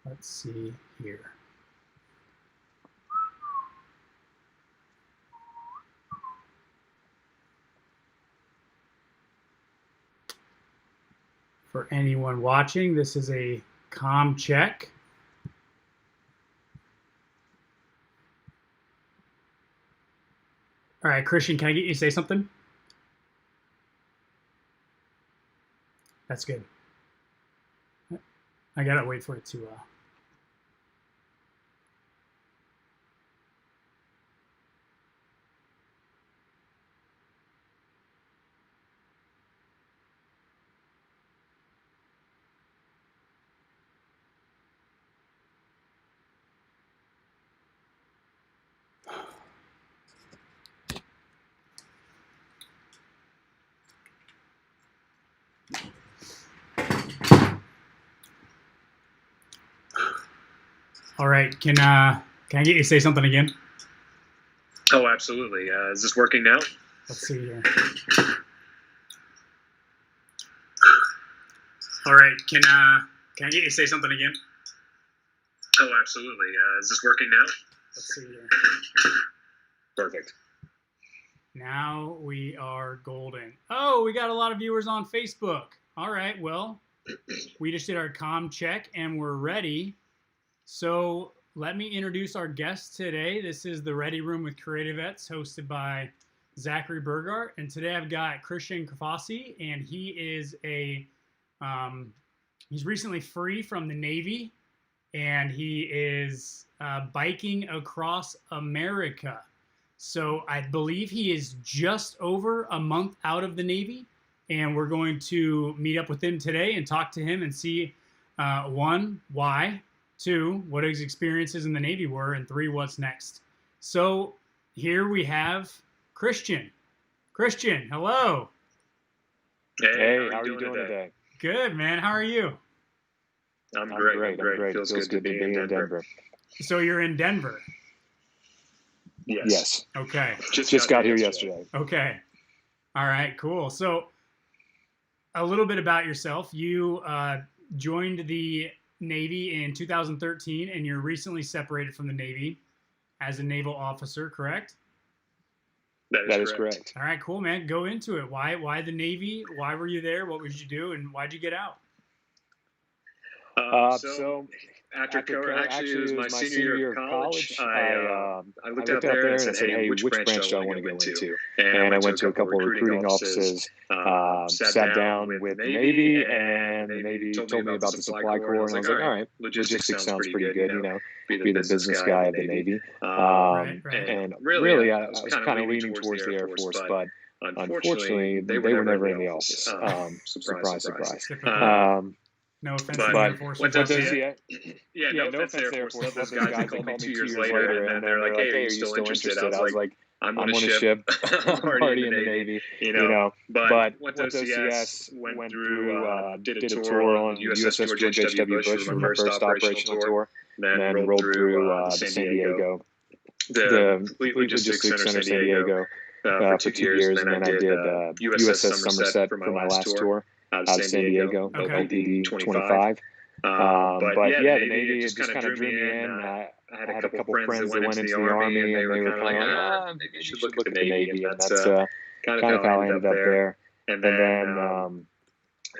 Let's see here. For anyone watching, this is a comm check. All right, Christian, can I get you to say something? That's good. I gotta wait for it to. All right, can I get you to say something again? Oh, absolutely. Is this working now? Let's see here. All right, can I get you to say something again? Oh, absolutely. Is this working now? Let's see here. Perfect. Now we are golden. Oh, we got a lot of viewers on Facebook. All right, well, we just did our comm check and we're ready. So let me introduce our guest today. This is the Ready Room with CreatiVets, hosted by Zachary Burgart. And today I've got Christian Crifasi, and he is he's recently free from the Navy, and he is biking across America. So I believe he is just over a month out of the Navy, and we're going to meet up with him today and talk to him and see, one, why, two, what his experiences in the Navy were, and three, what's next. So here we have Christian. Christian, hello. Hey, how are you doing today? Good, man. How are you? I'm great. Feels good to be in Denver. So you're in Denver? Yes. Okay. Just got here yesterday. Okay. All right, cool. So a little bit about yourself. You joined the Navy in 2013, and you're recently separated from the Navy as a naval officer, correct? That is correct. All right, cool, man. Go into it. Why the Navy? Why were you there? What would you do? And why'd you get out? So after actually, it was my senior year of college. I looked out there and said, hey, which branch do I want to go into? And I went to a couple of recruiting offices, sat down with the Navy, and the Navy told me about the supply corps. And I was like, all right, logistics sounds pretty good, be the business guy at the Navy. And really, I was kind of leaning towards the Air Force, but unfortunately, they were never in the office. Surprise. No offense to the Air Force. No offense to the Air Force. Those guys that called me 2 years later, and they're like, hey, are you still interested? I was like, I'm on a ship. I'm already in the Navy. But went to OCS, went through, did a tour on USS George H.W. Bush for my first operational tour, then rolled through San Diego, the Fleet Logistics Center San Diego for 2 years, and then I did USS Somerset for my last tour out of San Diego, LPD 25. But yeah, the Navy just kind of drew me in. I had a couple friends that went into the Army, and they were kind of like, maybe you should look at the Navy. And that's kind of how I ended up there. And then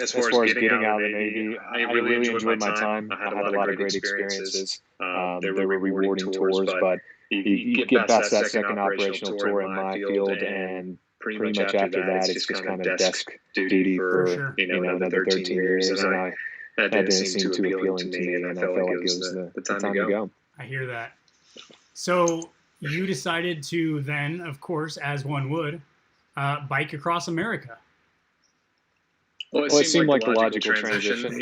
as far as getting out of the Navy, I really enjoyed my time. I had a lot of great experiences. They were rewarding tours, but you get past that second operational tour in my field, and pretty much after that, it's just kind of desk duty for another 13 years, and that didn't seem too appealing to me, and I felt like it was the time to go. I hear that. So you decided to then, of course, as one would, bike across America. Well, it seemed like the logical transition,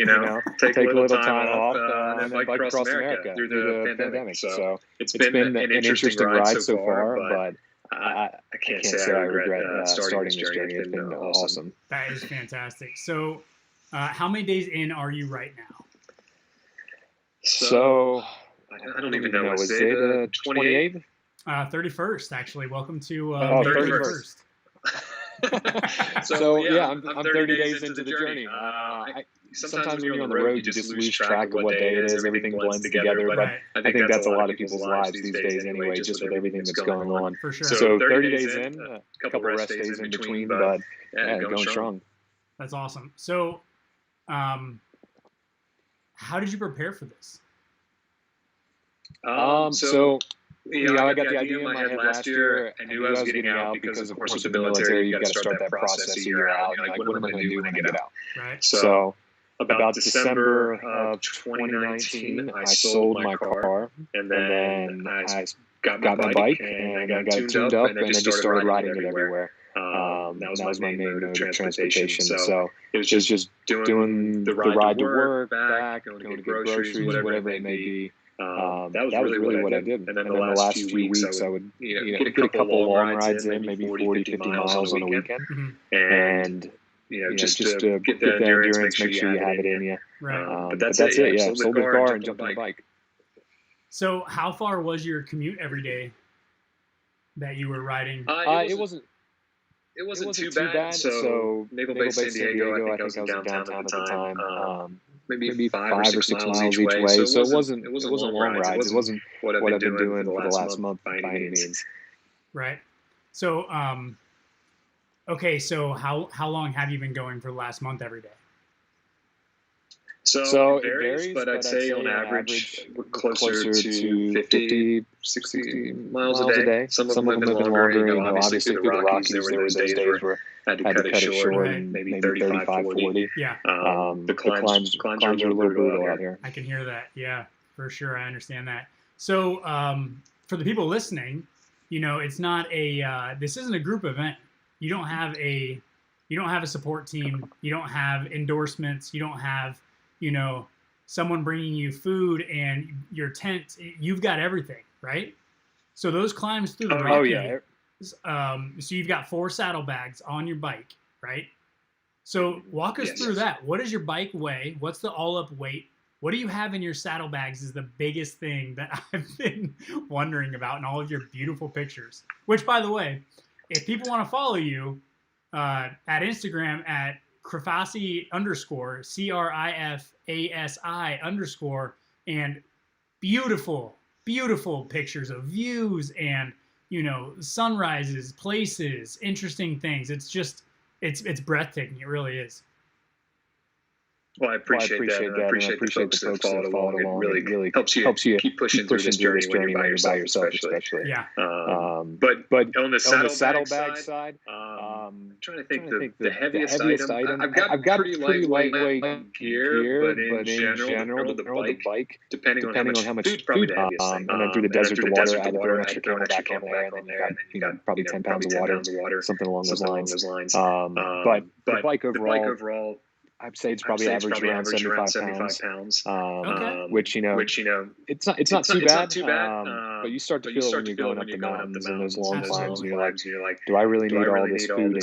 take a little time off, and then bike across America through the pandemic. So it's been an interesting ride so far, but I can't say I regret starting this journey. It's been awesome. That is fantastic. So how many days in are you right now? So I don't even know. Is it the 28th? 31st, actually. Welcome to 31st. So yeah, I'm 30 days into the journey. sometimes when you're on the road, you just lose track of what day it is. Everything blends together. But I think that's a lot of people's lives these days anyway, just with everything that's going on. For sure. So 30 days in, a couple rest days in between, but going strong. That's awesome. So, how did you prepare for this? So I got the idea in my head last year. I knew I was getting out because, of course, with the military, you got to start that process a year out. Like, what am I going to do when I get out? Right. So about December of 2019, I sold my car, and then I got my bike, and I got it tuned up, and I just started riding it everywhere. That was my main mode of transportation. So it was just doing the ride to work, back, going to get groceries, whatever it may be. That was really what I did. And then the last few weeks, I would get a couple long rides in, maybe 40, 50 miles on a weekend. And just to get the endurance, make sure you have it in you. Right. But that's it. Yeah, sold the car and jumped on the bike. So how far was your commute every day that you were riding? It wasn't too bad. So Naval Base San Diego, I think I was in downtown at the time. Maybe 5 or 6 miles each way. So it wasn't long rides. It wasn't what I've been doing for the last month by any means. Right. So okay. So how long have you been going for the last month every day? So it varies, but I'd say on average we're closer to 50, 60 miles a day. Some of them have been longer. Obviously through the Rockies, there were those days where I had to cut it short, and maybe 35, 40. Yeah. The climbs are a little brutal out here. I can hear that. Yeah, for sure. I understand that. So for the people listening, it's not this isn't a group event. You don't have a support team. You don't have endorsements. You don't have someone bringing you food and your tent. You've got everything, right? So those climbs through the Rocky, so you've got 4 saddlebags on your bike, right? So walk us through that. What does your bike weigh? What's the all-up weight? What do you have in your saddlebags is the biggest thing that I've been wondering about in all of your beautiful pictures. Which, by the way, if people want to follow you at Instagram at Crifasi _ CRIFASI _ and beautiful pictures of views and sunrises, places, interesting things. It's just it's breathtaking. It really is. Well, I appreciate that. I appreciate the folks that followed along. It really helps you keep pushing through this journey when you're by yourself, especially. Yeah. But on the saddlebag side, I'm trying to think the heaviest item. I've got pretty lightweight gear, but in general, the bike, depending on how much food, probably the heaviest thing. And then through the desert, the water, I had to throw an extra camel back on there, and then you got probably 10 pounds of water, something along those lines. But the bike overall, I'd say it's probably average around 75 pounds. Which it's not too bad. But you start to feel it when you're going up the mountains and those long climbs, and you're like, do I really need all this food in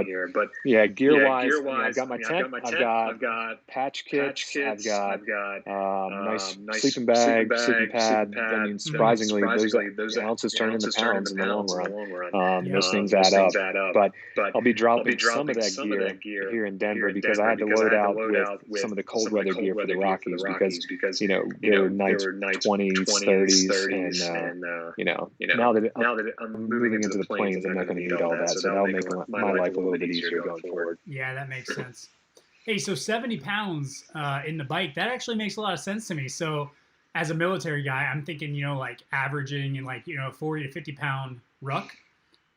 here? But yeah, gear wise, I've got my tent, I've got patch kits, I've got nice sleeping bag, sleeping pad. I mean, surprisingly, those ounces turn into pounds in the long run. Those things add up. But I'll be dropping some of that gear here in Denver because I had to load out with some of the cold weather gear for the Rockies because there were nights 20s, 30s, and now that I'm moving into the plains, I'm not going to need all that, so that'll make my life a little bit easier going forward. Yeah, that makes sense. Hey, so 70 pounds in the bike, that actually makes a lot of sense to me. So as a military guy, I'm thinking, like averaging in 40 to 50 pound ruck,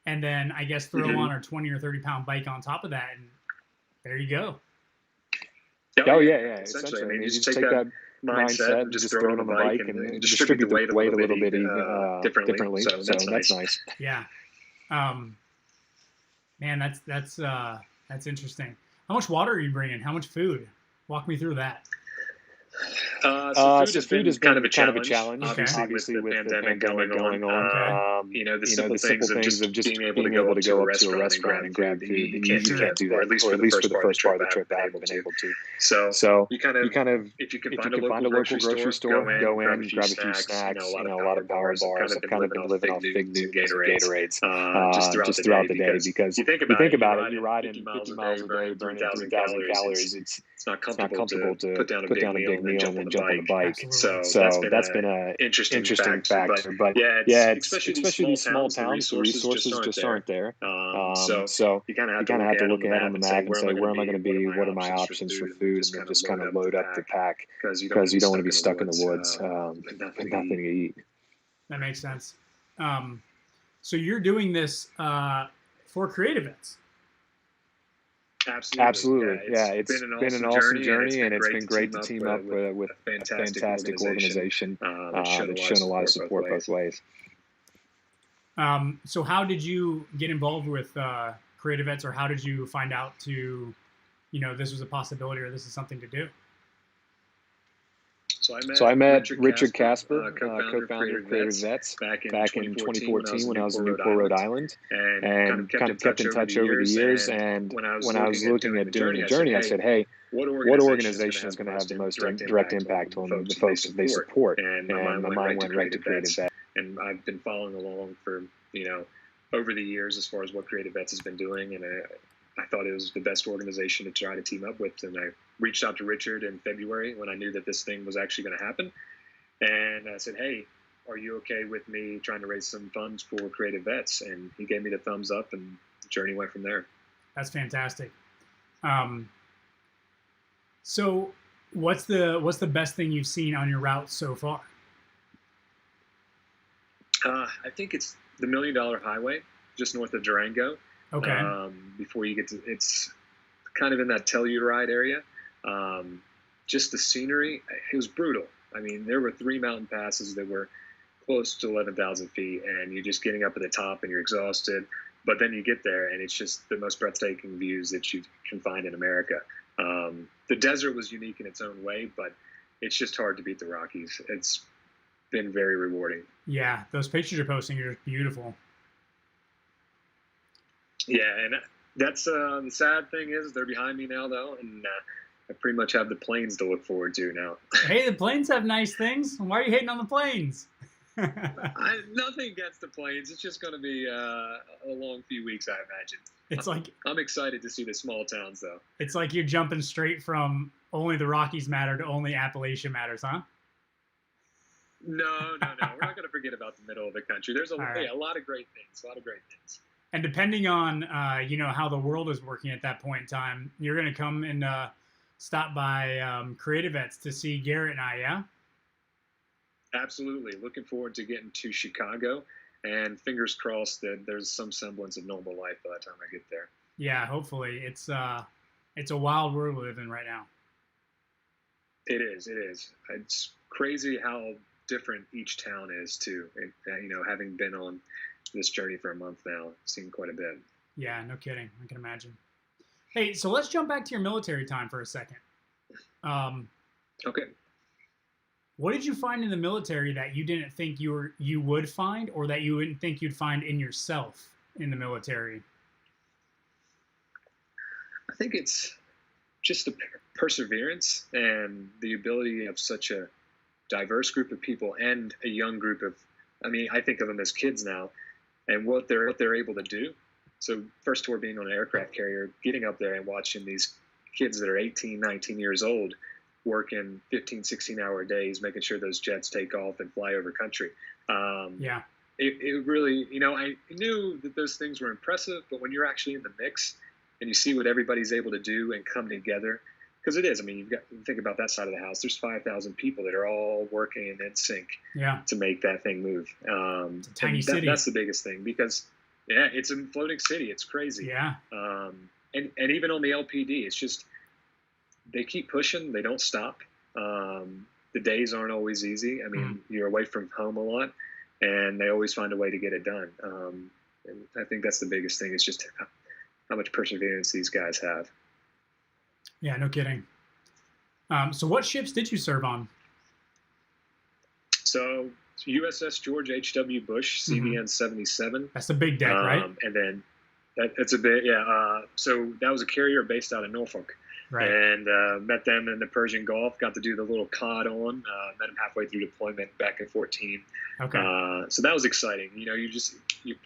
and then I guess throw on a 20 or 30 pound bike on top of that, and there you go. Oh yeah. Essentially, I mean, you just take that mindset and just throw it on the bike and distribute the weight a little bit differently. So that's nice. Yeah. Man, that's interesting. How much water are you bringing? How much food? Walk me through that. So food has been kind of a challenge. Okay. Obviously with the pandemic going on. The simple things of just being able to go up to a restaurant and grab food. You can't do that, or at least for the first part of the trip, I haven't been able to. So you kind of, if you can find a local grocery store, go in, grab a few snacks. A lot of power bars. I've kind of been living off Fig Newtons and Gatorades just throughout the day, because you think about it, you're riding 50 miles a day, burning 3,000 calories. It's not comfortable to put down a big meal and then jump on the bike. So that's been an interesting factor. But yeah, especially these small towns, the resources just aren't there. So you kind of have to look ahead on the map and say, where am I going to be? What are my options for food? And then just kind of load up the pack, because you don't want to be stuck in the woods with nothing to eat. That makes sense. So you're doing this for CreatiVets. Absolutely. Yeah, it's been an awesome journey, and it's been great to team up with a fantastic organization. That's shown a lot of support both ways. So how did you get involved with CreatiVets, or how did you find out this was a possibility, or this is something to do? So I met Richard Casper, co-founder of CreatiVets, back in 2014 when I was in Newport, Rhode Island, and kind of kept in touch over the years. And when I was looking at doing the journey, I said, hey, what organization is going to have the most direct impact on the folks that they support? And my mind went right to CreatiVets. And I've been following along for, over the years as far as what CreatiVets has been doing, and I thought it was the best organization to try to team up with. And I reached out to Richard in February when I knew that this thing was actually going to happen. And I said, hey, are you okay with me trying to raise some funds for CreatiVets? And he gave me the thumbs up, and the journey went from there. That's fantastic. So what's the best thing you've seen on your route so far? I think it's the $1 Million Highway, just north of Durango. Okay. Before you get to, it's kind of in that Telluride area. Just the scenery, it was brutal. I mean, there were 3 mountain passes that were close to 11,000 feet, and you're just getting up at the top and you're exhausted. But then you get there, and it's just the most breathtaking views that you can find in America. The desert was unique in its own way, but it's just hard to beat the Rockies. It's been very rewarding. Yeah, those pictures you're posting are beautiful. Yeah, and that's the sad thing is they're behind me now, though, and I pretty much have the plains to look forward to now. Hey, the plains have nice things. Why are you hating on the plains? Nothing against the plains. It's just going to be a long few weeks, I imagine. I'm excited to see the small towns, though. It's like you're jumping straight from only the Rockies matter to only Appalachia matters, huh? No. We're not going to forget about the middle of the country. There's a lot of great things. And depending on, how the world is working at that point in time, you're going to come and stop by CreatiVets to see Garrett and I, yeah? Absolutely. Looking forward to getting to Chicago, and fingers crossed that there's some semblance of normal life by the time I get there. Yeah, hopefully. It's a wild world we live in right now. It is. It's crazy how different each town is, too. And, having been on this journey for a month now, I've seen quite a bit. Yeah, no kidding. I can imagine. Hey, so let's jump back to your military time for a second. Okay. What did you find in the military that you didn't think you would find, or that you wouldn't think you'd find in yourself in the military? I think it's just the perseverance and the ability of such a diverse group of people and a young group of, I think of them as kids now, and what they're able to do. So first tour being on an aircraft carrier, getting up there and watching these kids that are 18, 19 years old working 15, 16-hour days, making sure those jets take off and fly over country. It really, I knew that those things were impressive, but when you're actually in the mix and you see what everybody's able to do and come together, because it is, you've got to think about that side of the house. There's 5,000 people that are all working in sync to make that thing move. It's a tiny city. That's the biggest thing, because it's a floating city. It's crazy. Yeah. And even on the LPD, it's just, they keep pushing. They don't stop. The days aren't always easy. You're away from home a lot, and they always find a way to get it done. And I think that's the biggest thing, is just how much perseverance these guys have. Yeah, no kidding. So what ships did you serve on? So USS George H.W. Bush, CVN 77. That's the big deck, right? And then that's a bit, yeah. So that was a carrier based out of Norfolk. Right. And met them in the Persian Gulf. Got to do the little COD on. Met them halfway through deployment back in 14. Okay. So that was exciting. You're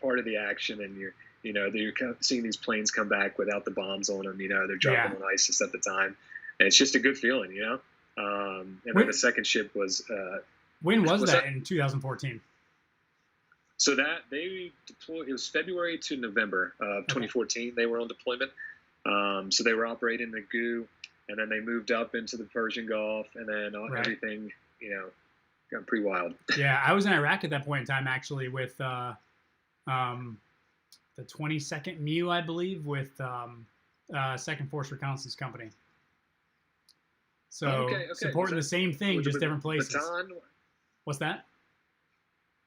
part of the action, and you're kind of seeing these planes come back without the bombs on them. They're dropping on ISIS at the time, and it's just a good feeling. And then the second ship was. When was that in 2014? So that they deployed. It was February to November of 2014. They were on deployment. So they were operating the GU, and then they moved up into the Persian Gulf, and then everything, got pretty wild. Yeah, I was in Iraq at that point in time, actually, with the 22nd MEU, I believe, with Second Force Reconnaissance Company. So supporting the same thing, just different places. Bataan? What's that?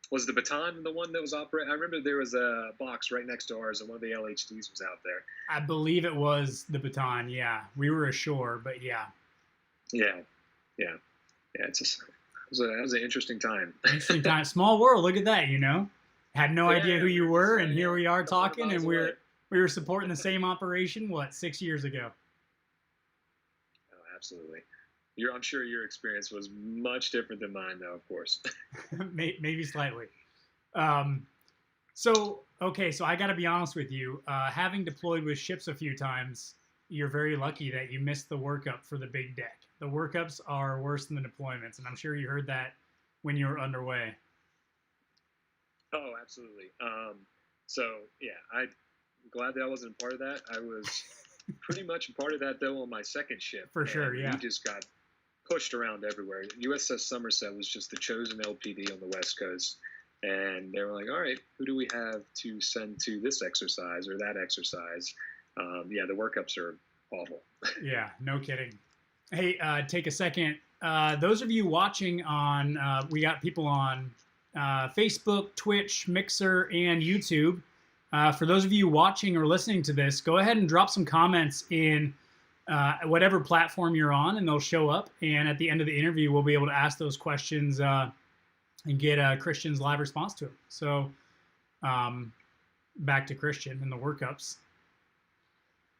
Was the Bataan the one that was operating? I remember there was a box right next to ours, and one of the LHDs was out there. I believe it was the Bataan. Yeah, we were ashore, but yeah. Yeah. It's just it was an interesting time. Interesting time. Small world. Look at that. Had no idea who you were, and here we are talking, and we were supporting the same operation. 6 years ago? Oh, absolutely. I'm sure your experience was much different than mine, though, of course. Maybe slightly. So I got to be honest with you. Having deployed with ships a few times, you're very lucky that you missed the workup for the big deck. The workups are worse than the deployments, and I'm sure you heard that when you were underway. Oh, absolutely. I'm glad that I wasn't a part of that. I was pretty much a part of that, though, on my second ship. For sure, yeah. We just got pushed around everywhere. USS Somerset was just the chosen LPD on the West Coast. And they were like, all right, who do we have to send to this exercise or that exercise? The workups are awful. Yeah, no kidding. Hey, take a second. Those of you watching on, we got people on Facebook, Twitch, Mixer, and YouTube. For those of you watching or listening to this, go ahead and drop some comments in whatever platform you're on, and they'll show up. And at the end of the interview, we'll be able to ask those questions and get Christian's live response to them. So back to Christian and the workups.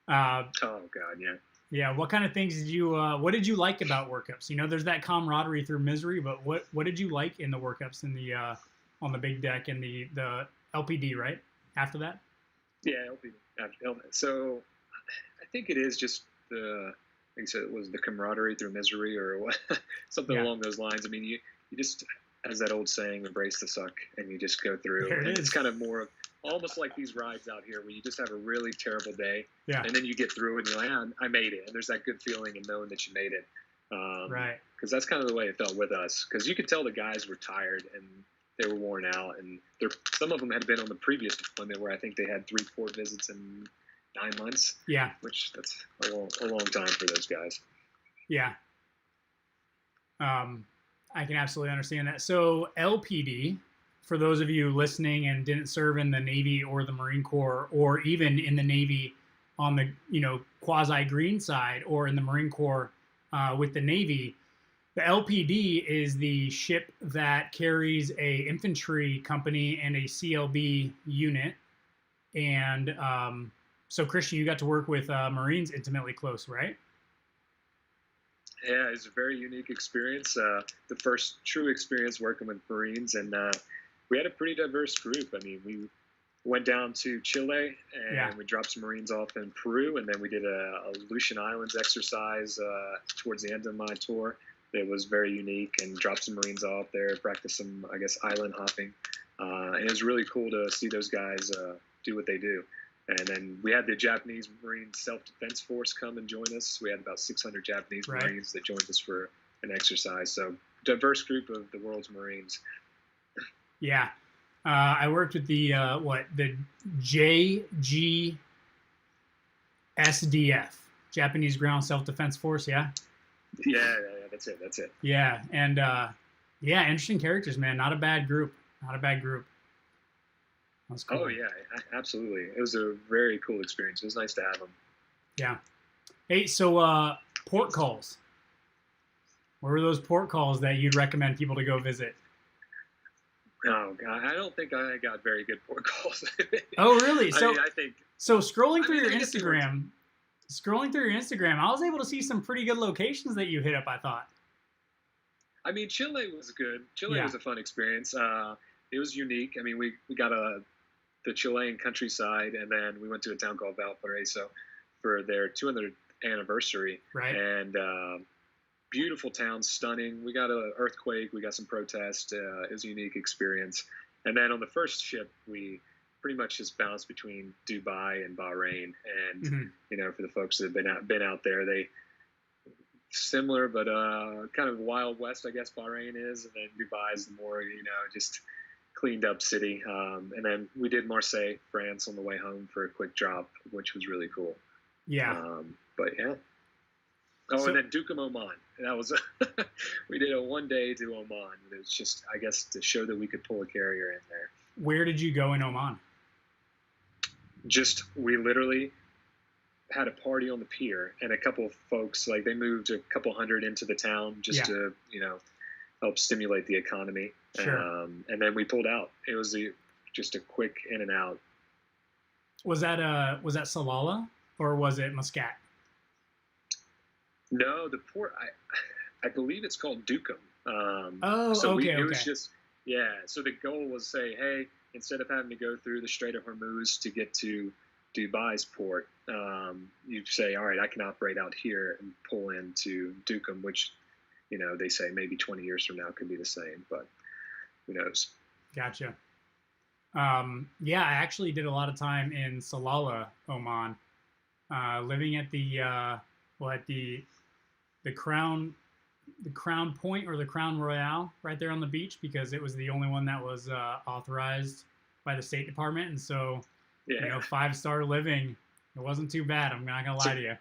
Oh God, yeah. Yeah, what kind of things what did you like about workups? There's that camaraderie through misery, but what did you like in the workups in the on the big deck and the LPD, right? After that? Yeah, LPD. So I think it is just like you said, it was the camaraderie through misery or what, something along those lines. I mean, you just, as that old saying, embrace the suck, and you just go through. There it is. It's kind of more of almost like these rides out here where you just have a really terrible day, and then you get through it and you're like, I made it. And there's that good feeling in knowing that you made it. Right. Because that's kind of the way it felt with us. Because you could tell the guys were tired and they were worn out. And some of them had been on the previous deployment where I think they had 3 port visits in 9 months. Yeah. Which that's a long time for those guys. Yeah. I can absolutely understand that. So LPD, for those of you listening and didn't serve in the Navy or the Marine Corps, or even in the Navy on the quasi green side, or in the Marine Corps with the Navy, the LPD is the ship that carries a infantry company and a CLB unit. And so Christian, you got to work with Marines intimately close, right? Yeah, it's a very unique experience. The first true experience working with Marines, and we had a pretty diverse group. I mean, we went down to Chile, and we dropped some Marines off in Peru, and then we did a Aleutian Islands exercise towards the end of my tour. It was very unique, and dropped some Marines off there, practiced some, I guess, island hopping. And it was really cool to see those guys do what they do. And then we had the Japanese Marine Self-Defense Force come and join us. We had about 600 Japanese Marines that joined us for an exercise. So diverse group of the world's Marines. Yeah. I worked with the JGSDF, Japanese Ground Self-Defense Force, yeah? Yeah, that's it. Yeah, and interesting characters, man. Not a bad group. That's cool. Oh, yeah, absolutely. It was a very cool experience. It was nice to have them. Yeah. Hey, so port calls. What were those port calls that you'd recommend people to go visit? Oh God, I don't think I got very good port calls. Oh really? So I think so scrolling through your Instagram, I was able to see some pretty good locations that you hit up, I thought. I mean, Chile was good. Chile was a fun experience. It was unique. I mean, we got the Chilean countryside, and then we went to a town called Valparaiso for their 200th anniversary. Right. And beautiful town, stunning. We got an earthquake. We got some protest. It was a unique experience. And then on the first ship, we pretty much just bounced between Dubai and Bahrain. And you know, for the folks that have been out there, they similar, but kind of Wild West, I guess Bahrain is, and then Dubai is the more, you know, just cleaned up city. And then we did Marseille, France on the way home for a quick drop, which was really cool. Yeah. But yeah. Oh, and then Duqm, Oman. That was we did a 1 day to Oman. It was just, I guess, to show that we could pull a carrier in there. Where did you go in Oman? Just, we literally had a party on the pier, and a couple of folks, like, they moved a couple hundred into the town just to, you know, help stimulate the economy. Sure. And then we pulled out. It was just a quick in and out. Was that Salalah or was it Muscat? No, the port, I believe it's called Duqm. So it was just, so the goal was say, hey, instead of having to go through the Strait of Hormuz to get to Dubai's port, you say, all right, I can operate out here and pull into Duqm, which, you know, they say maybe 20 years from now could be the same, but who knows? Gotcha. I actually did a lot of time in Salalah, Oman, living at the Crown Point or the Crown Royale right there on the beach, because it was the only one that was authorized by the State Department. And so, you know, 5-star living, it wasn't too bad. I'm not going to lie to you.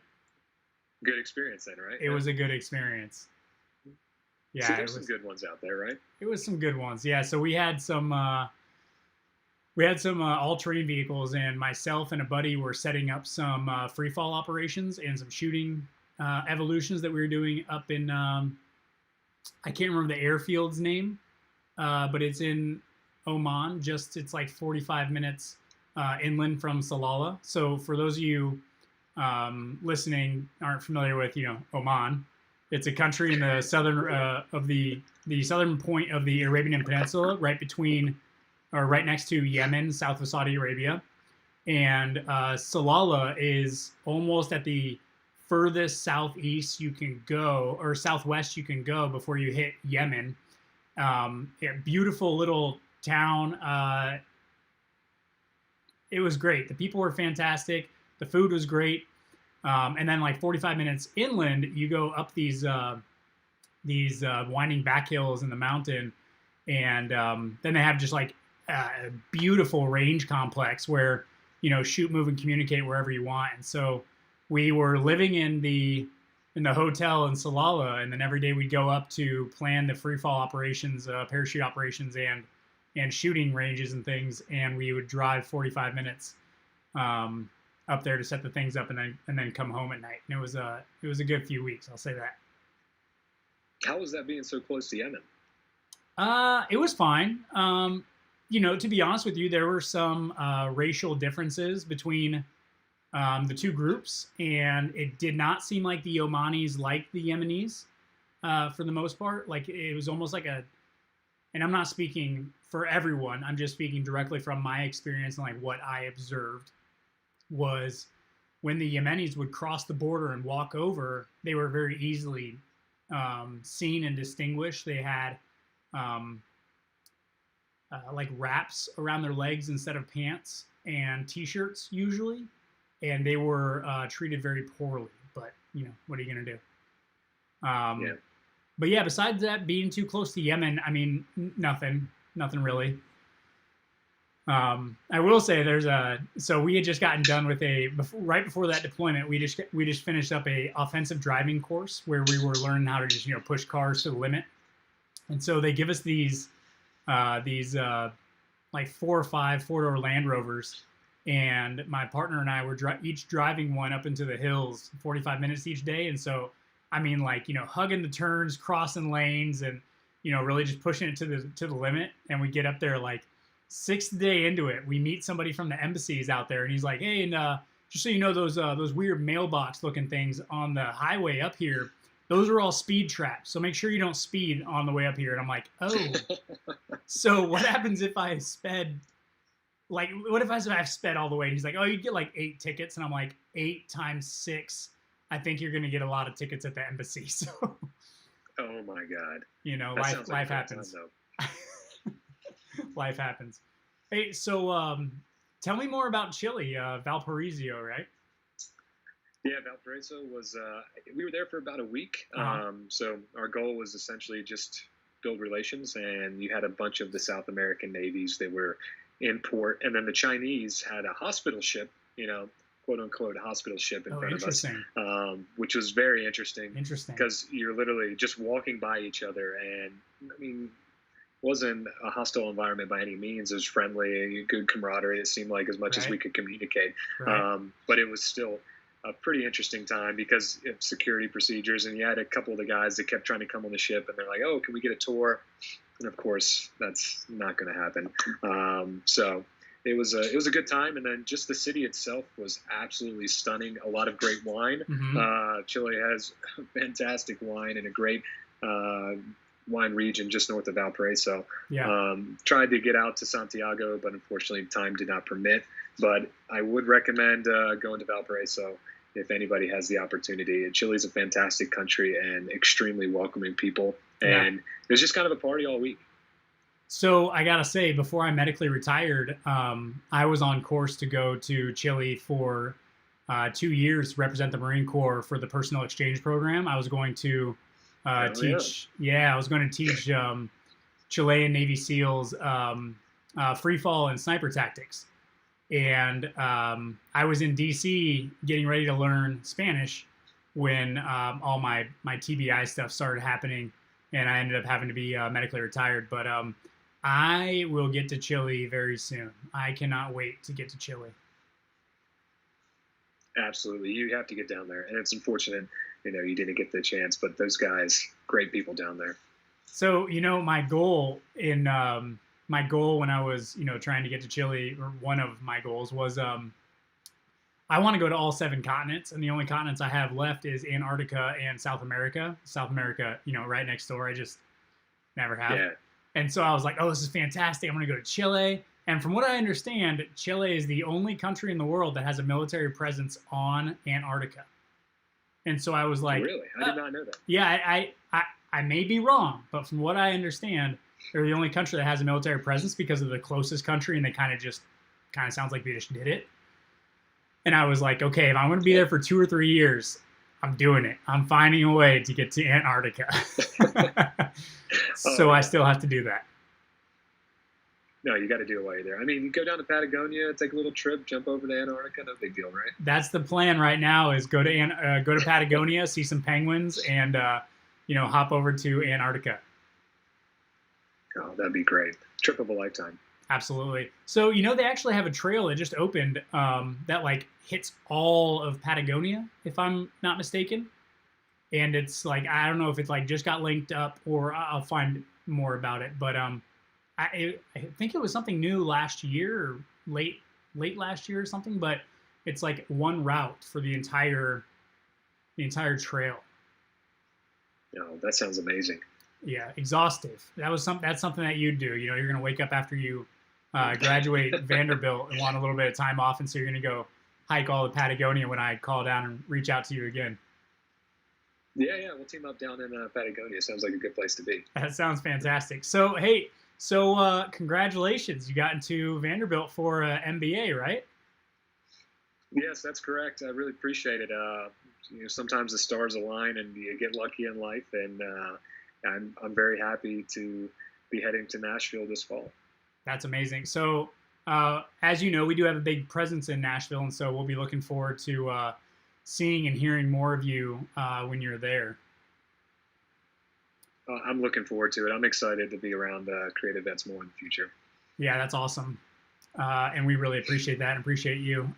Good experience then, right? It was a good experience. Yeah. So there's some good ones out there, right? It was some good ones. Yeah. So we had some all-terrain vehicles, and myself and a buddy were setting up some free fall operations and some shooting evolutions that we were doing up in, I can't remember the airfield's name, but it's in Oman. It's like 45 minutes inland from Salalah. So for those of you listening aren't familiar with, you know, Oman, it's a country in the southern of the southern point of the Arabian Peninsula, right next to Yemen, south of Saudi Arabia. And Salalah is almost at the furthest southeast you can go, or southwest you can go before you hit Yemen. Beautiful little town. It was great. The people were fantastic. The food was great. And then like 45 minutes inland, you go up these winding back hills in the mountain. And then they have just like a beautiful range complex where, you know, shoot, move, and communicate wherever you want. And so we were living in the hotel in Salalah, and then every day we'd go up to plan the free fall operations, parachute operations, and shooting ranges and things. And we would drive 45 minutes up there to set the things up, and then come home at night. And it was a good few weeks, I'll say that. How was that being so close to Yemen? It was fine. You know, to be honest with you, there were some racial differences between the two groups, and it did not seem like the Omanis liked the Yemenis for the most part. Like, it was almost like and I'm not speaking for everyone, I'm just speaking directly from my experience and like what I observed, was when the Yemenis would cross the border and walk over, they were very easily seen and distinguished. They had like wraps around their legs instead of pants, and t-shirts usually, and they were treated very poorly. But, you know, what are you going to do? But yeah, besides that, being too close to Yemen, I mean, nothing really. I will say so we had just gotten done with right before that deployment, we just finished up a offensive driving course where we were learning how to just, you know, push cars to the limit. And so they give us these like 4 or 5 4-door Land Rovers, and my partner and I were each driving one up into the hills 45 minutes each day. And so, I mean, like, you know, hugging the turns, crossing lanes, and really just pushing it to the limit. And we get up there like 6th day into it, we meet somebody from the embassies out there, and he's like, hey, and just so you know, those weird mailbox looking things on the highway up here, those are all speed traps. So make sure you don't speed on the way up here. And I'm like, oh, so what happens if I sped, like, what if I sped all the way? And he's like, oh, you get like 8 tickets. And I'm like, 8 times 6. I think you're going to get a lot of tickets at the embassy. So, oh my God. Life happens. Life happens. Hey, so tell me more about Chile, Valparaiso, right? Yeah, Valparaiso was, we were there for about a week. So our goal was essentially just build relations, and you had a bunch of the South American navies that were in port, and then the Chinese had a hospital ship, quote unquote hospital ship in front of us, which was very interesting. Because you're literally just walking by each other, and I mean, wasn't a hostile environment by any means. It was friendly, good camaraderie. It seemed like as much as we could communicate. But it was still a pretty interesting time because of security procedures. And you had a couple of the guys that kept trying to come on the ship, and they're like, oh, can we get a tour? And of course, that's not going to happen. So it was a good time. And then just the city itself was absolutely stunning. A lot of great wine. Chile has fantastic wine and a great wine region just north of Valparaiso. Tried to get out to Santiago, but unfortunately time did not permit. But I would recommend going to Valparaiso if anybody has the opportunity. Chile's a fantastic country and extremely welcoming people. And it was just kind of a party all week. So I gotta say, before I medically retired, I was on course to go to Chile for 2 years to represent the Marine Corps for the personnel exchange program. I was going to teach Chilean Navy SEALs free fall and sniper tactics. And I was in DC getting ready to learn Spanish when all my TBI stuff started happening, and I ended up having to be medically retired. But I will get to Chile very soon. I cannot wait to get to Chile. Absolutely. You have to get down there. And it's unfortunate, you didn't get the chance, but those guys, great people down there. So, my goal when I was, trying to get to Chile, or one of my goals was, I want to go to all 7 continents, and the only continents I have left is Antarctica and South America. South America, right next door. I just never have. Yeah. And so I was like, oh, this is fantastic. I'm going to go to Chile. And from what I understand, Chile is the only country in the world that has a military presence on Antarctica. And so I was like, really? I did not know that. Yeah, I may be wrong, but from what I understand, they're the only country that has a military presence because of the closest country, and they kind of sounds like they just did it. And I was like, okay, if I'm going to be there for 2 or 3 years, I'm doing it. I'm finding a way to get to Antarctica. So I still have to do that. No, you got to do it while you're there. I mean, you go down to Patagonia, take a little trip, jump over to Antarctica, no big deal, right? That's the plan right now: is go to Patagonia, see some penguins, and hop over to Antarctica. Oh, that'd be great! Trip of a lifetime. Absolutely. So they actually have a trail that just opened that like hits all of Patagonia, if I'm not mistaken. And it's like, I don't know if it's like just got linked up, or I'll find more about it, but I think it was something new last year, or late last year or something, but it's like one route for the entire trail. Oh, that sounds amazing. Yeah, exhaustive. That's something that you'd do. You're going to wake up after you graduate Vanderbilt and want a little bit of time off, and so you're going to go hike all of Patagonia when I call down and reach out to you again. Yeah, we'll team up down in Patagonia. Sounds like a good place to be. That sounds fantastic. So, hey, congratulations. You got into Vanderbilt for MBA, right? Yes, that's correct. I really appreciate it. Sometimes the stars align and you get lucky in life, and I'm very happy to be heading to Nashville this fall. That's amazing. So, as you know, we do have a big presence in Nashville, and so we'll be looking forward to seeing and hearing more of you when you're there. I'm looking forward to it. I'm excited to be around CreatiVets more in the future. Yeah, that's awesome. And we really appreciate that and appreciate you.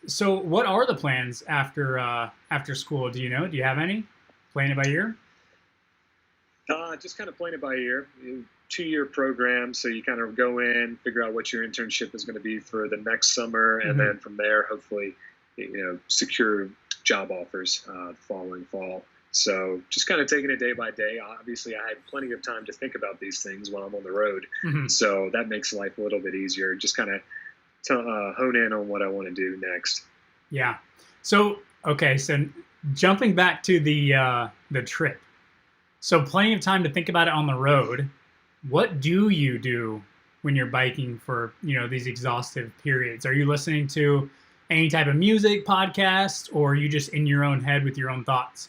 So what are the plans after school? Do you know? Do you have any? Playing it by ear? Just kind of playing it by ear. 2-year program, so you kind of go in, figure out what your internship is going to be for the next summer, and then from there, hopefully, secure job offers the following fall. So just kind of taking it day by day. Obviously, I had plenty of time to think about these things while I'm on the road, so that makes life a little bit easier. Just kind of hone in on what I want to do next. Yeah. So jumping back to the trip. So plenty of time to think about it on the road. What do you do when you're biking for, these exhaustive periods? Are you listening to any type of music, podcast, or are you just in your own head with your own thoughts?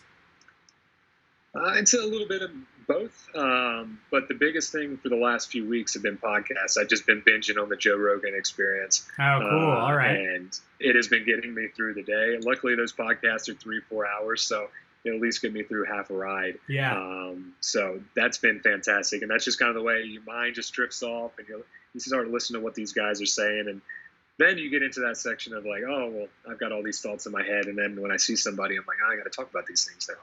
It's a little bit of both. But the biggest thing for the last few weeks have been podcasts. I've just been binging on the Joe Rogan Experience. Oh, cool. All right. And it has been getting me through the day. And luckily, those podcasts are 3-4 hours, so it'll at least get me through half a ride. Yeah. So that's been fantastic. And that's just kind of the way your mind just drifts off, and you start to listen to what these guys are saying. And then you get into that section of like, oh, well, I've got all these thoughts in my head. And then when I see somebody, I'm like, I got to talk about these things now.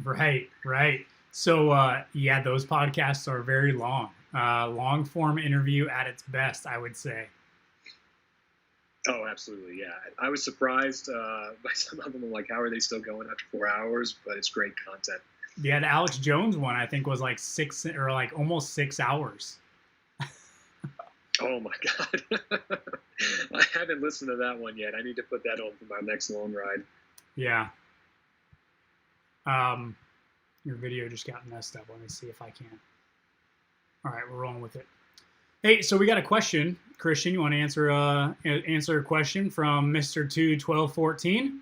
Right. So, those podcasts are very long. Long form interview at its best, I would say. Oh, absolutely. Yeah. I was surprised by some of them. I'm like, how are they still going after 4 hours? But it's great content. Yeah. The Alex Jones one, I think, was like almost 6 hours. Oh my God. I haven't listened to that one yet. I need to put that on for my next long ride. Yeah. Your video just got messed up. Let me see if I can. All right, we're rolling with it. Hey, so we got a question. Christian, you want to answer a question from Mr. 21214?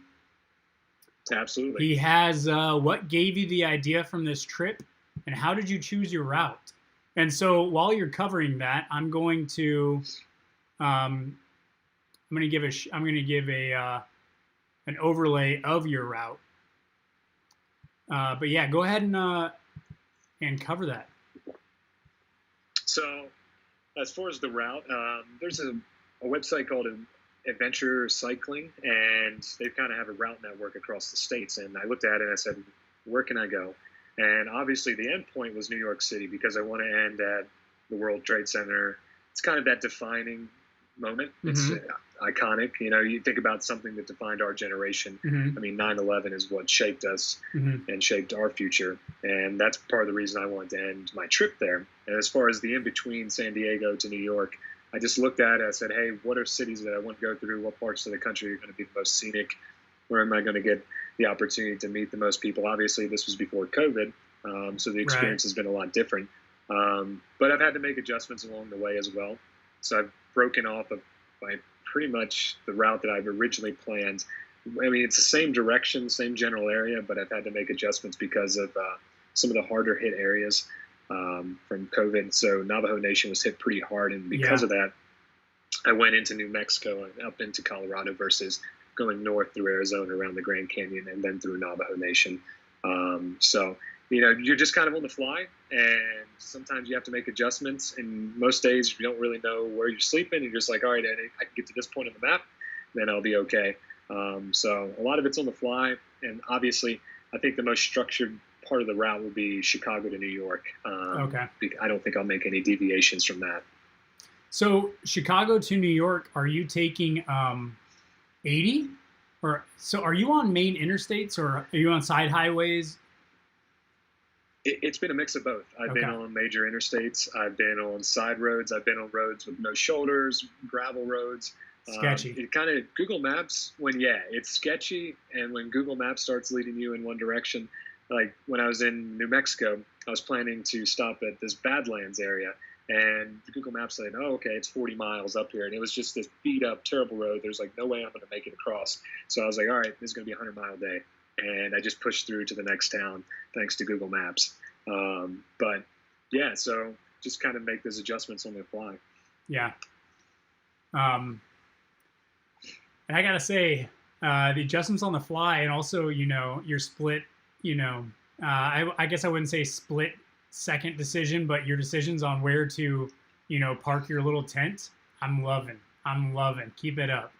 Absolutely. He has, what gave you the idea from this trip, and how did you choose your route? And so while you're covering that, I'm going to give an overlay of your route. But yeah, go ahead and cover that. So, as far as the route, there's a website called Adventure Cycling, and they kind of have a route network across the states. And I looked at it and I said, where can I go? And obviously the end point was New York City, because I want to end at the World Trade Center. It's kind of that defining moment. It's iconic. You think about something that defined our generation. I mean, 9/11 is what shaped us and shaped our future. And that's part of the reason I wanted to end my trip there. And as far as the in-between San Diego to New York, I just looked at it. I said, hey, what are cities that I want to go through? What parts of the country are going to be the most scenic? Where am I going to get the opportunity to meet the most people? Obviously, this was before COVID, so the experience has been a lot different. But I've had to make adjustments along the way as well. So I've broken off by pretty much the route that I've originally planned. I mean, it's the same direction, same general area, but I've had to make adjustments because of some of the harder hit areas from COVID. So Navajo Nation was hit pretty hard, and because of that, I went into New Mexico and up into Colorado versus going north through Arizona around the Grand Canyon and then through Navajo Nation. So, you're just kind of on the fly, and sometimes you have to make adjustments. And most days you don't really know where you're sleeping. You're just like, all right, I can get to this point on the map, then I'll be okay. So a lot of it's on the fly. And obviously, I think the most structured part of the route will be Chicago to New York. Okay. I don't think I'll make any deviations from that. So Chicago to New York, are you taking 80? Or so are you on main interstates, or are you on side highways? It's been a mix of both. I've been on major interstates. I've been on side roads. I've been on roads with no shoulders, gravel roads. Sketchy. It kind of Google Maps it's sketchy. And when Google Maps starts leading you in one direction, like when I was in New Mexico, I was planning to stop at this Badlands area. And Google Maps said, oh, okay, it's 40 miles up here. And it was just this beat up, terrible road. There's like no way I'm going to make it across. So I was like, all right, this is going to be a 100-mile day. And I just pushed through to the next town thanks to Google Maps. But yeah, so just kind of make those adjustments on the fly. Yeah. And I got to say, the adjustments on the fly, and also, your split, I guess I wouldn't say split second decision, but your decisions on where to, park your little tent, I'm loving. Keep it up.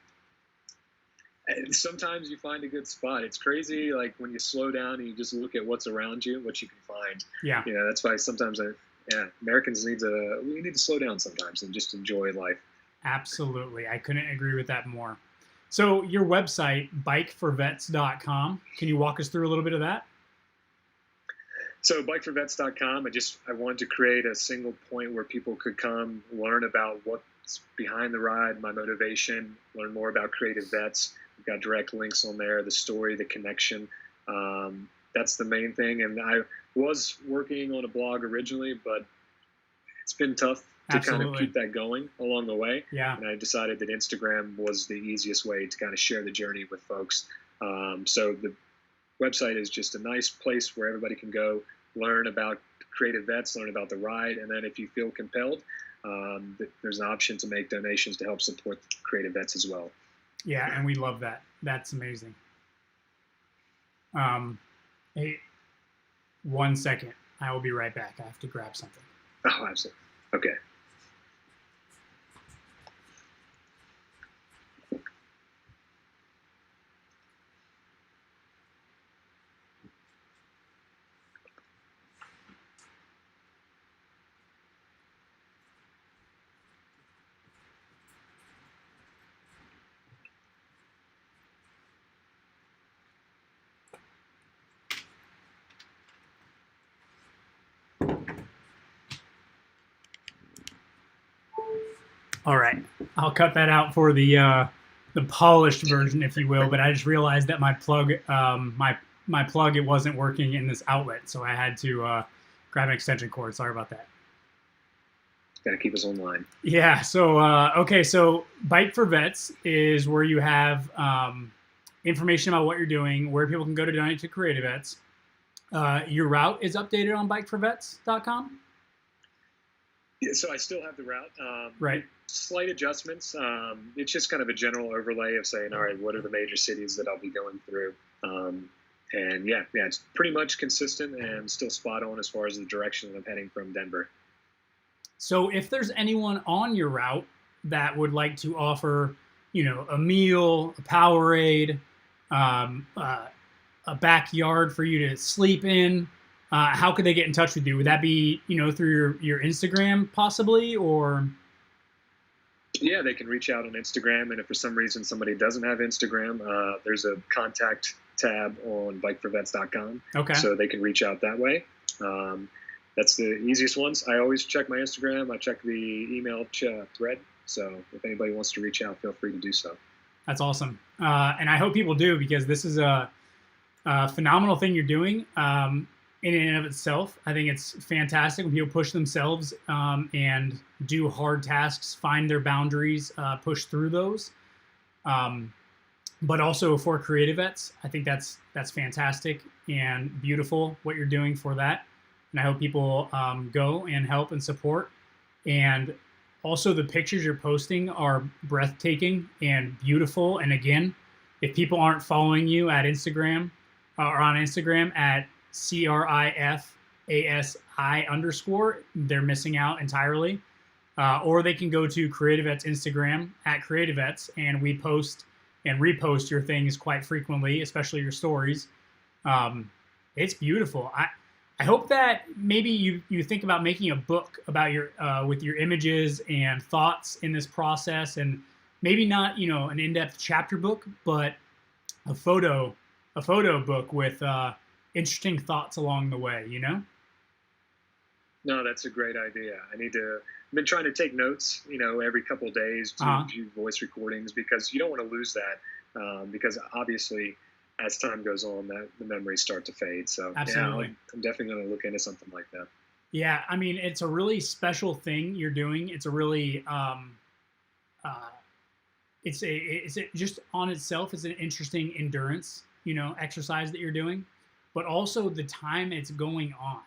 And sometimes you find a good spot. It's crazy, like when you slow down and you just look at what's around you, what you can find. Yeah. That's why sometimes Americans need to slow down sometimes and just enjoy life. Absolutely. I couldn't agree with that more. So your website, bikeforvets.com, can you walk us through a little bit of that? So bikeforvets.com, I wanted to create a single point where people could come learn about what's behind the ride, my motivation, learn more about CreatiVets. We've got direct links on there, the story, the connection. That's the main thing. And I was working on a blog originally, but it's been tough to kind of keep that going along the way. Yeah. And I decided that Instagram was the easiest way to kind of share the journey with folks. So the website is just a nice place where everybody can go learn about CreatiVets, learn about the ride, and then if you feel compelled, there's an option to make donations to help support CreatiVets as well. Yeah, and we love that. That's amazing. Hey, 1 second. I will be right back. I have to grab something. Oh, absolutely. Okay. All right, I'll cut that out for the polished version, if you will. But I just realized that my plug, my plug, it wasn't working in this outlet, so I had to grab an extension cord. Sorry about that. Got to keep us online. Yeah. So okay. So Bike for Vets is where you have information about what you're doing, where people can go to donate to CreatiVets. Your route is updated on bikeforvets.com. Yeah, so I still have the route. Right. Slight adjustments. It's just kind of a general overlay of saying, all right, what are the major cities that I'll be going through? And yeah, it's pretty much consistent and still spot on as far as the direction that I'm heading from Denver. So if there's anyone on your route that would like to offer, a meal, a Powerade, a backyard for you to sleep in, how could they get in touch with you? Would that be, through your Instagram possibly, or? Yeah, they can reach out on Instagram. And if for some reason somebody doesn't have Instagram, there's a contact tab on bikeforvets.com. Okay. So they can reach out that way. That's the easiest ones. I always check my Instagram. I check the email thread. So if anybody wants to reach out, feel free to do so. That's awesome. And I hope people do, because this is a phenomenal thing you're doing. In and of itself, I think it's fantastic when people push themselves and do hard tasks, find their boundaries, push through those. But also for CreatiVets, I think that's fantastic and beautiful what you're doing for that. And I hope people go and help and support. And also the pictures you're posting are breathtaking and beautiful. And again, if people aren't following you at Instagram or on Instagram at CRIFASI_, they're missing out entirely. Or they can go to CreatiVets Instagram at CreatiVets, and we post and repost your things quite frequently, especially your stories. It's beautiful. I hope that maybe you think about making a book about your with your images and thoughts in this process, and maybe not an in-depth chapter book, but a photo book with interesting thoughts along the way, No, that's a great idea. I've been trying to take notes, every couple of days, do voice recordings, because you don't want to lose that, because obviously as time goes on, the memories start to fade. So absolutely. Yeah, I'm definitely going to look into something like that. Yeah, I mean, it's a really special thing you're doing. It's a really, it's just on itself, it's an interesting endurance, exercise that you're doing, but also the time it's going on,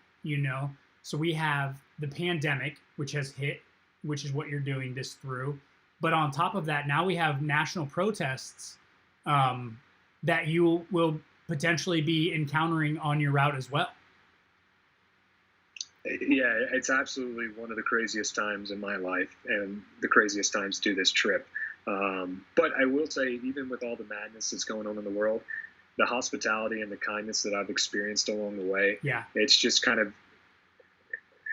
So we have the pandemic, which has hit, which is what you're doing this through. But on top of that, now we have national protests that you will potentially be encountering on your route as well. Yeah, it's absolutely one of the craziest times in my life, and the craziest times to do this trip. But I will say, even with all the madness that's going on in the world, the hospitality and the kindness that I've experienced along the way, it's just kind of,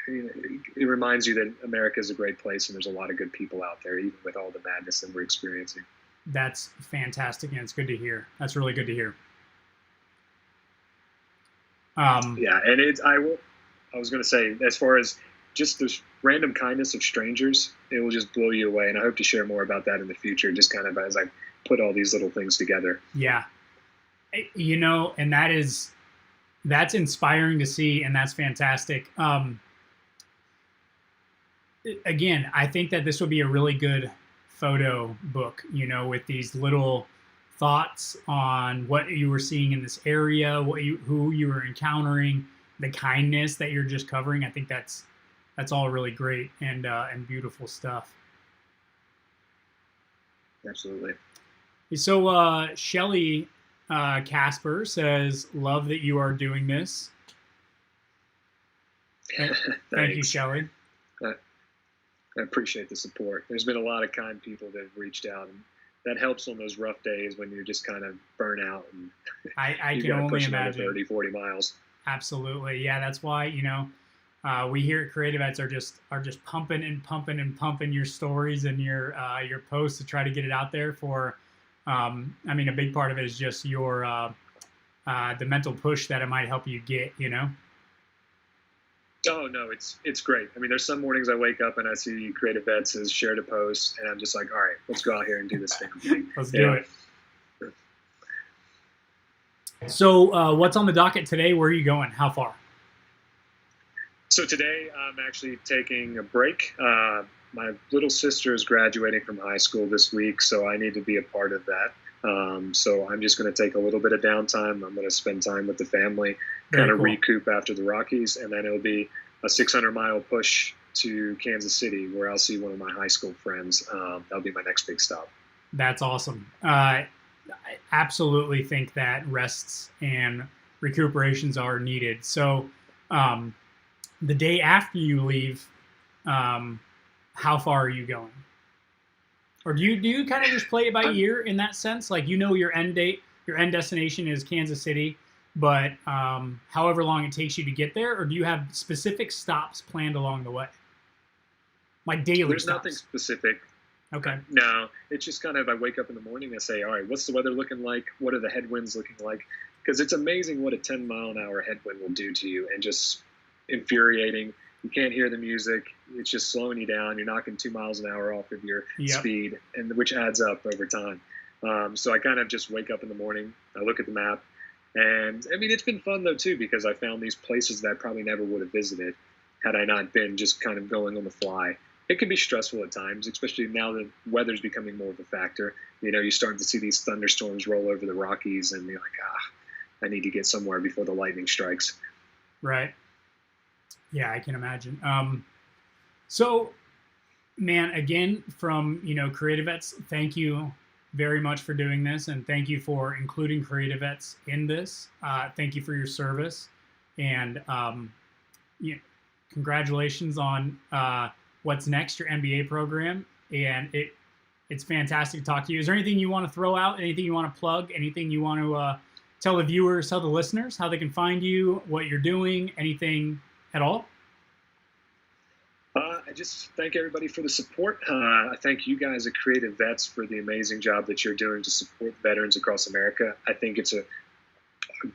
it reminds you that America is a great place and there's a lot of good people out there, even with all the madness that we're experiencing. That's fantastic, and it's good to hear. That's really good to hear. Yeah, and I was going to say, as far as just the random kindness of strangers, it will just blow you away. And I hope to share more about that in the future, just kind of as I put all these little things together. Yeah. And that's inspiring to see, and that's fantastic. Again, I think that this would be a really good photo book, with these little thoughts on what you were seeing in this area, who you were encountering, the kindness that you're just covering. I think that's all really great and beautiful stuff. Absolutely. So Shelly Casper says, "Love that you are doing this." Thank you, Shelly. I appreciate the support. There's been a lot of kind people that have reached out, and that helps on those rough days when you're just kind of burnt out and I can only imagine 30, 40 miles. Absolutely. Yeah, that's why, we here at CreatiVets are just pumping and pumping and pumping your stories and your posts to try to get it out there for, a big part of it is just your, the mental push that it might help you get, Oh, no, it's great. There's some mornings I wake up and I see CreatiVets has shared a post, and I'm just like, all right, let's go out here and do this thing. Let's do it. So what's on the docket today? Where are you going? How far? So today I'm actually taking a break. My little sister is graduating from high school this week, so I need to be a part of that. So I'm just going to take a little bit of downtime. I'm going to spend time with the family, kind of recoup after the Rockies, and then it'll be a 600-mile push to Kansas City, where I'll see one of my high school friends. That'll be my next big stop. That's awesome. I absolutely think that rests and recuperations are needed. So the day after you leave, how far are you going? Or do you kind of just play it by ear in that sense? Like, your end date, your end destination is Kansas City, but however long it takes you to get there, or do you have specific stops planned along the way? Like daily There's stops? Nothing specific. Okay. No, it's just kind of, I wake up in the morning and say, all right, what's the weather looking like? What are the headwinds looking like? Because it's amazing what a 10-mile-an-hour headwind will do to you, and just infuriating. You can't hear the music. It's just slowing you down. You're knocking 2 miles an hour off of your speed, and which adds up over time. So I kind of just wake up in the morning. I look at the map, and it's been fun though too, because I found these places that I probably never would have visited had I not been just kind of going on the fly. It can be stressful at times, especially now that weather's becoming more of a factor. You're starting to see these thunderstorms roll over the Rockies, and you're like, I need to get somewhere before the lightning strikes. Right. Yeah, I can imagine. So, man, again, from, CreatiVets, thank you very much for doing this, and thank you for including CreatiVets in this. Thank you for your service, and congratulations on what's next, your MBA program, and it's fantastic to talk to you. Is there anything you want to throw out, anything you want to plug, anything you want to tell the viewers, tell the listeners how they can find you, what you're doing, anything at all? I just thank everybody for the support. I thank you guys at CreatiVets for the amazing job that you're doing to support veterans across America. I think it's a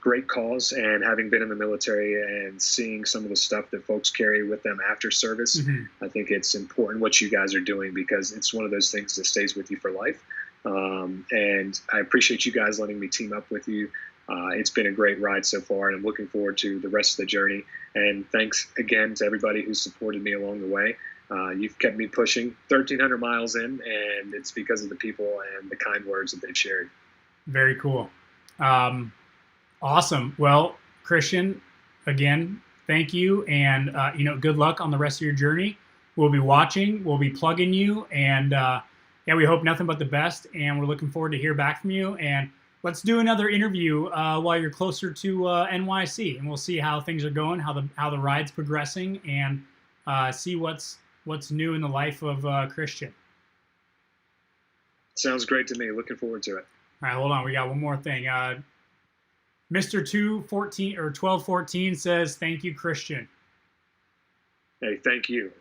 great cause, and having been in the military and seeing some of the stuff that folks carry with them after service, I think it's important what you guys are doing, because it's one of those things that stays with you for life. And I appreciate you guys letting me team up with you. It's been a great ride so far, and I'm looking forward to the rest of the journey. And thanks again to everybody who supported me along the way. You've kept me pushing 1,300 miles in, and it's because of the people and the kind words that they've shared. Very cool. Awesome. Well, Christian, again, thank you, and good luck on the rest of your journey. We'll be watching, we'll be plugging you, and we hope nothing but the best, and we're looking forward to hear back from you. And let's do another interview while you're closer to NYC, and we'll see how things are going, how the ride's progressing, and see what's new in the life of Christian. Sounds great to me. Looking forward to it. All right, hold on. We got one more thing. Mr. 214 or 1214 says, "Thank you, Christian." Hey, thank you.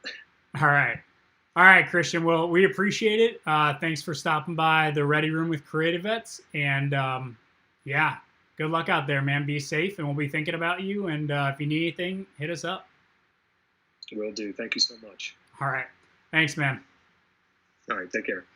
All right, Christian. Well, we appreciate it. Thanks for stopping by the Ready Room with CreatiVets, and yeah, good luck out there, man. Be safe, and we'll be thinking about you. And if you need anything, hit us up. Will do. Thank you so much. All right. Thanks, man. All right. Take care.